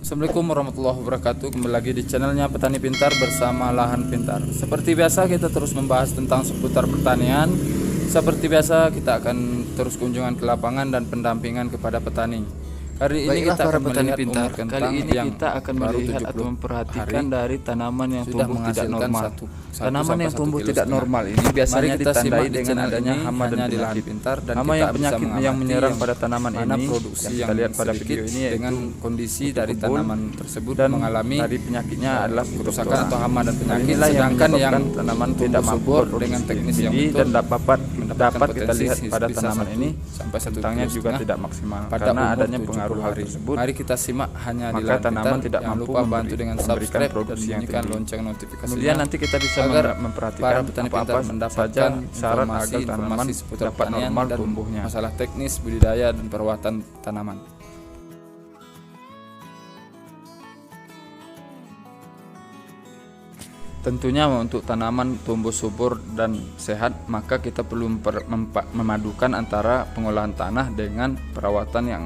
Assalamualaikum warahmatullahi wabarakatuh. Kembali lagi di channelnya Petani Pintar bersama Lahan Pintar. Seperti biasa kita terus membahas tentang seputar pertanian. Seperti biasa kita akan terus kunjungan ke lapangan dan pendampingan kepada petani. Hari ini kita akan petani melihat pintar. umur kentang Kali ini yang kita akan baru melihat 70 atau memperhatikan hari dari tanaman yang sudah tumbuh tidak menghasilkan normal. satu Tanaman sampai yang 1,5 tumbuh kilo tidak setengah. normal ini Mari biasanya kita ditandai simak di dengan channel adanya ini hama dan hanya di Lahan penyakit. Pintar, dan Hama kita yang bisa penyakit yang mengamati menyerang pada tanaman mana ini produksi yang yang kita lihat pada sedikit video ini dengan yaitu kondisi dari kebun tanaman tersebut dan mengalami dari penyakitnya adalah kerusakan atau hama dan penyakit, Inilah yang sedangkan yang menyebabkan tanaman tidak mampu subur berproduksi dengan teknis yang tinggi betul dan dapat kita potensi lihat pada bisa tanaman 1 ini sampai 1,5 kentangnya kilo juga setengah tidak maksimal pada karena umur adanya 70 pengaruh hal hari. tersebut. Mari kita simak hanya di Maka Lahan tanaman Pintar. tidak Jangan mampu lupa bantu dengan memberikan subscribe dan produksi yang bunyikan tinggi. lonceng notifikasinya. Kemudian nanti kita bisa agar memperhatikan para petani apa-apa pintar saja mendapatkan syarat agar tanaman informasi seputar dapat pertanian normal dan tumbuhnya. masalah teknis budidaya dan perawatan tanaman. Tentunya untuk tanaman tumbuh subur dan sehat, maka kita perlu memadukan antara pengolahan tanah dengan perawatan yang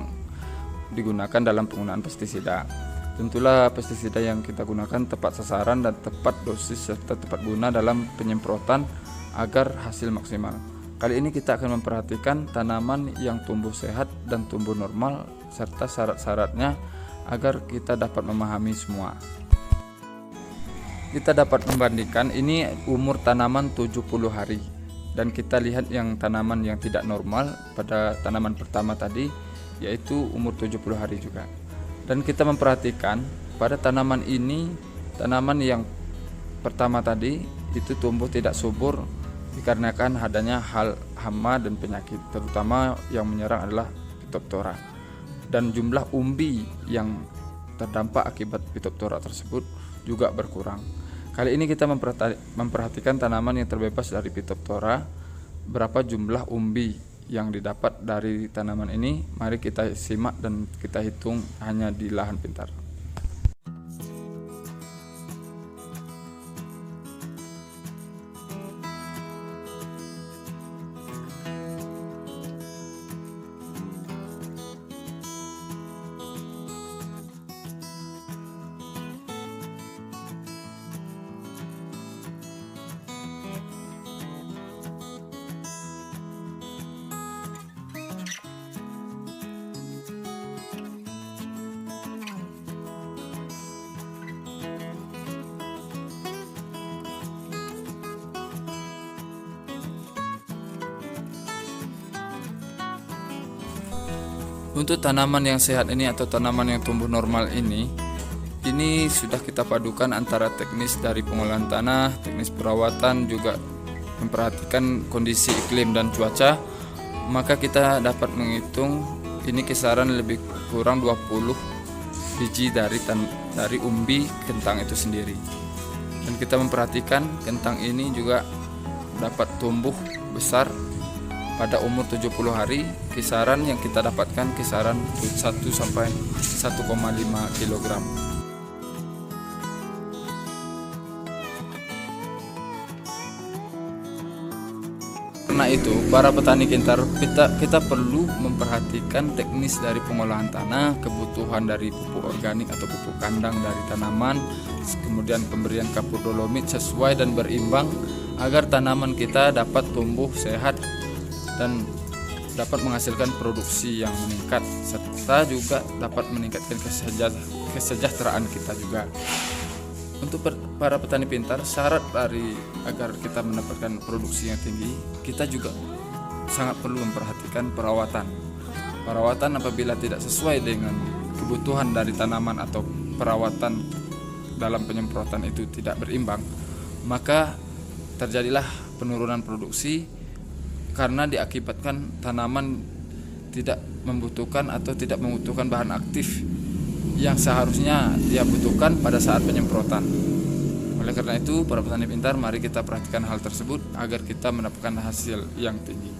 digunakan dalam penggunaan pestisida. Tentulah pestisida yang kita gunakan tepat sasaran dan tepat dosis serta tepat guna dalam penyemprotan agar hasil maksimal. Kali ini kita akan memperhatikan tanaman yang tumbuh sehat dan tumbuh normal serta syarat-syaratnya agar kita dapat memahami semua. Kita dapat membandingkan ini umur tanaman 70 hari, dan kita lihat yang tanaman yang tidak normal pada tanaman pertama tadi yaitu umur 70 hari juga. Dan kita memperhatikan pada tanaman ini, tanaman yang pertama tadi itu tumbuh tidak subur dikarenakan adanya hama dan penyakit, terutama yang menyerang adalah Phytophthora, dan jumlah umbi yang terdampak akibat Phytophthora tersebut juga berkurang. Kali ini kita memperhatikan tanaman yang terbebas dari Phytophthora, berapa jumlah umbi yang didapat dari tanaman ini. Mari kita simak dan kita hitung hanya di Lahan Pintar. Untuk tanaman yang sehat ini atau tanaman yang tumbuh normal ini sudah kita padukan antara teknis dari pengolahan tanah, teknis perawatan, juga memperhatikan kondisi iklim dan cuaca. Maka kita dapat menghitung ini kisaran lebih kurang 20 biji dari umbi kentang itu sendiri. Dan kita memperhatikan kentang ini juga dapat tumbuh besar pada umur 70 hari. Kisaran yang kita dapatkan kisaran 1 sampai 1,5 kg. Karena itu, para petani pintar, kita perlu memperhatikan teknis dari pengolahan tanah, kebutuhan dari pupuk organik atau pupuk kandang dari tanaman, kemudian pemberian kapur dolomit sesuai dan berimbang agar tanaman kita dapat tumbuh sehat dan dapat menghasilkan produksi yang meningkat, serta juga dapat meningkatkan kesejahteraan kita juga. Untuk para petani pintar, syarat agar kita mendapatkan produksi yang tinggi, kita juga sangat perlu memperhatikan perawatan. Perawatan apabila tidak sesuai dengan kebutuhan dari tanaman atau perawatan dalam penyemprotan itu tidak berimbang, maka terjadilah penurunan produksi karena diakibatkan tanaman tidak membutuhkan atau tidak membutuhkan bahan aktif yang seharusnya dia butuhkan pada saat penyemprotan. Oleh karena itu, para petani pintar, mari kita perhatikan hal tersebut agar kita mendapatkan hasil yang tinggi.